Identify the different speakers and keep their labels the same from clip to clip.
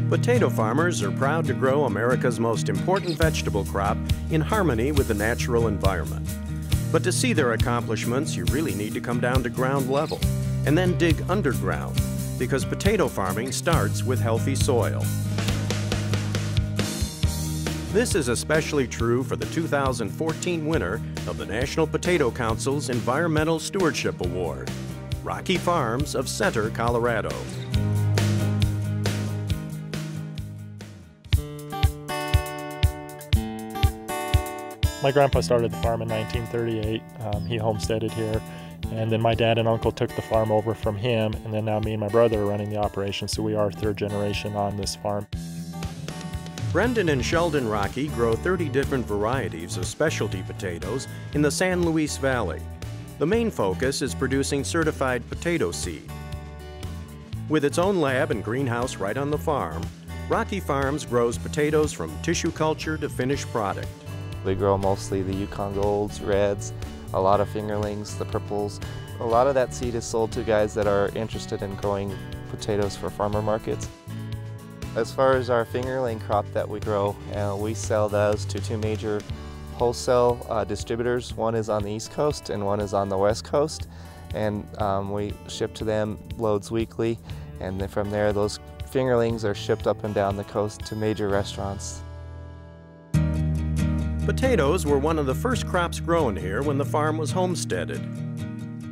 Speaker 1: Potato farmers are proud to grow America's most important vegetable crop in harmony with the natural environment. But to see their accomplishments, you really need to come down to ground level and then dig underground, because potato farming starts with healthy soil. This is especially true for the 2014 winner of the National Potato Council's Environmental Stewardship Award, Rockey Farms of Center, Colorado.
Speaker 2: My grandpa started the farm in 1938. He homesteaded here, and then my dad and uncle took the farm over from him, and then now me and my brother are running the operation, so we are third generation on this farm.
Speaker 1: Brendon and Sheldon Rockey grow 30 different varieties of specialty potatoes in the San Luis Valley. The main focus is producing certified potato seed. With its own lab and greenhouse right on the farm, Rockey Farms grows potatoes from tissue culture to finished product.
Speaker 3: We grow mostly the Yukon Golds, Reds, a lot of fingerlings, the purples. A lot of that seed is sold to guys that are interested in growing potatoes for farmer markets. As far as our fingerling crop that we grow, we sell those to two major wholesale distributors. One is on the East Coast and one is on the West Coast. And we ship to them loads weekly. And then from there, those fingerlings are shipped up and down the coast to major restaurants.
Speaker 1: Potatoes were one of the first crops grown here when the farm was homesteaded.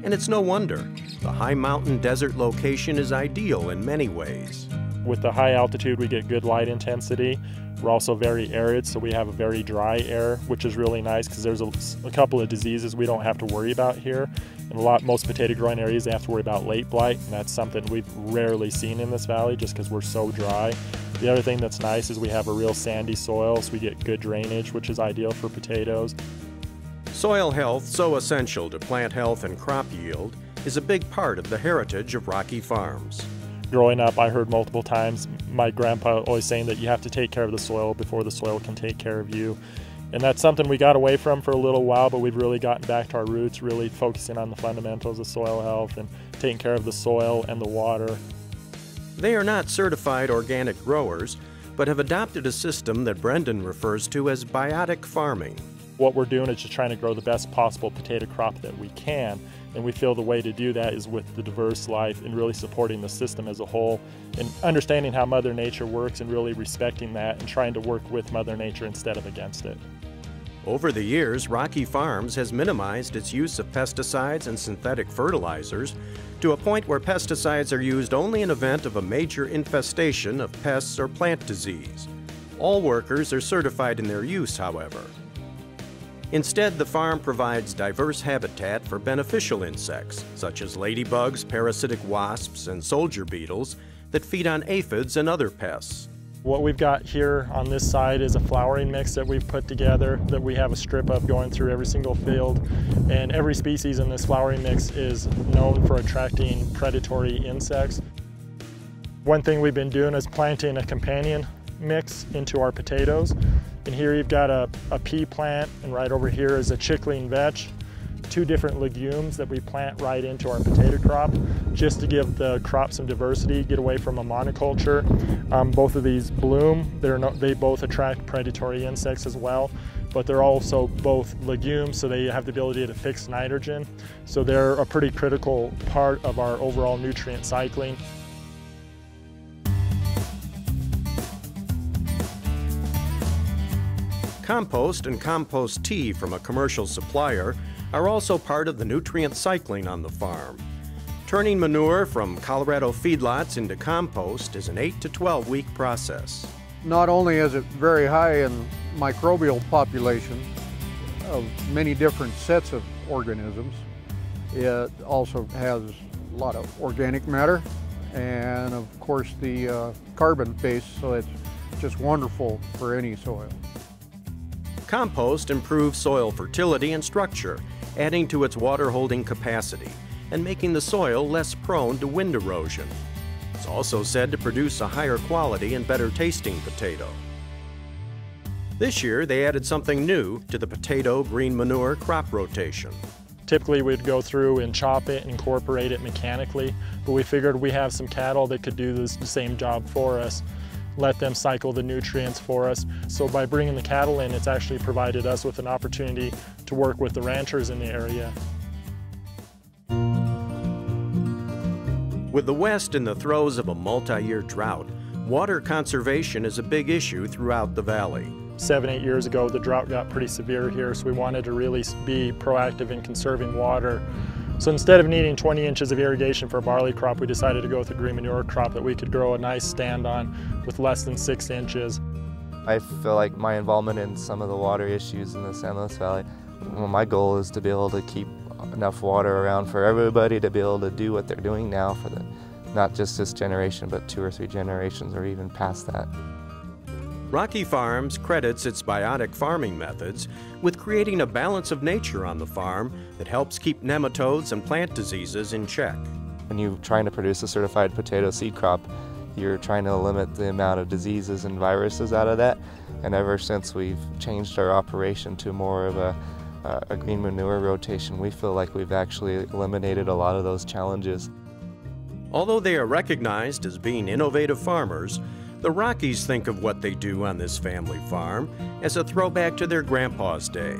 Speaker 1: And it's no wonder. The high mountain desert location is ideal in many ways.
Speaker 2: With the high altitude, we get good light intensity. We're also very arid, so we have a very dry air, which is really nice because there's a couple of diseases we don't have to worry about here. In most potato growing areas, they have to worry about late blight, and that's something we've rarely seen in this valley just because we're so dry. The other thing that's nice is we have a real sandy soil, so we get good drainage, which is ideal for potatoes.
Speaker 1: Soil health, so essential to plant health and crop yield, is a big part of the heritage of Rockey Farms.
Speaker 2: Growing up, I heard multiple times my grandpa always saying that you have to take care of the soil before the soil can take care of you. And that's something we got away from for a little while, but we've really gotten back to our roots, really focusing on the fundamentals of soil health and taking care of the soil and the water.
Speaker 1: They are not certified organic growers, but have adopted a system that Brendon refers to as biotic farming.
Speaker 2: What we're doing is just trying to grow the best possible potato crop that we can, and we feel the way to do that is with the diverse life and really supporting the system as a whole and understanding how Mother Nature works and really respecting that and trying to work with Mother Nature instead of against it.
Speaker 1: Over the years, Rockey Farms has minimized its use of pesticides and synthetic fertilizers to a point where pesticides are used only in event of a major infestation of pests or plant disease. All workers are certified in their use, however. Instead, the farm provides diverse habitat for beneficial insects, such as ladybugs, parasitic wasps, and soldier beetles that feed on aphids and other pests.
Speaker 2: What we've got here on this side is a flowering mix that we've put together that we have a strip of going through every single field. And every species in this flowering mix is known for attracting predatory insects. One thing we've been doing is planting a companion mix into our potatoes. And here you've got a pea plant, and right over here is a chickling vetch. Two different legumes that we plant right into our potato crop just to give the crop some diversity, get away from a monoculture. Both of these bloom. They both attract predatory insects as well, but they're also both legumes, so they have the ability to fix nitrogen. So they're a pretty critical part of our overall nutrient cycling.
Speaker 1: Compost and compost tea from a commercial supplier are also part of the nutrient cycling on the farm. Turning manure from Colorado feedlots into compost is an 8 to 12 week process.
Speaker 4: Not only is it very high in microbial population of many different sets of organisms, it also has a lot of organic matter and of course the carbon base, so it's just wonderful for any soil.
Speaker 1: Compost improves soil fertility and structure, adding to its water-holding capacity and making the soil less prone to wind erosion. It's also said to produce a higher quality and better tasting potato. This year, they added something new to the potato green manure crop rotation.
Speaker 2: Typically we'd go through and chop it and incorporate it mechanically, but we figured we have some cattle that could do the same job for us. let them cycle the nutrients for us. So by bringing the cattle in, it's actually provided us with an opportunity to work with the ranchers in the area.
Speaker 1: With the West in the throes of a multi-year drought, water conservation is a big issue throughout the valley.
Speaker 2: 7-8 years ago, the drought got pretty severe here, so we wanted to really be proactive in conserving water. So instead of needing 20 inches of irrigation for a barley crop, we decided to go with a green manure crop that we could grow a nice stand on with less than 6 inches.
Speaker 3: I feel like my involvement in some of the water issues in the San Luis Valley, well, my goal is to be able to keep enough water around for everybody to be able to do what they're doing now for not just this generation, but 2 or 3 generations or even past that.
Speaker 1: Rockey Farms credits its biotic farming methods with creating a balance of nature on the farm that helps keep nematodes and plant diseases in check.
Speaker 3: When you're trying to produce a certified potato seed crop, you're trying to limit the amount of diseases and viruses out of that. And ever since we've changed our operation to more of a green manure rotation, we feel like we've actually eliminated a lot of those challenges.
Speaker 1: Although they are recognized as being innovative farmers, the Rockies think of what they do on this family farm as a throwback to their grandpa's day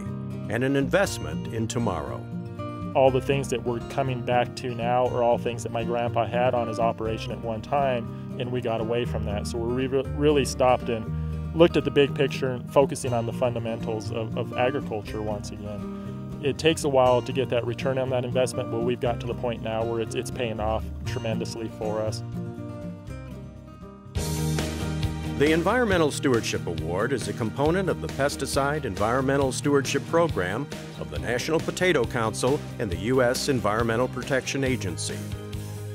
Speaker 1: and an investment in tomorrow.
Speaker 2: All the things that we're coming back to now are all things that my grandpa had on his operation at one time, and we got away from that. So we really stopped and looked at the big picture and focusing on the fundamentals of agriculture once again. It takes a while to get that return on that investment, but we've got to the point now where it's paying off tremendously for us.
Speaker 1: The Environmental Stewardship Award is a component of the Pesticide Environmental Stewardship Program of the National Potato Council and the U.S. Environmental Protection Agency.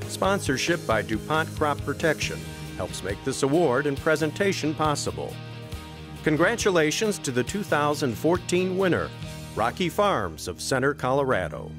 Speaker 1: Sponsorship by DuPont Crop Protection helps make this award and presentation possible. Congratulations to the 2014 winner, Rockey Farms of Center, Colorado.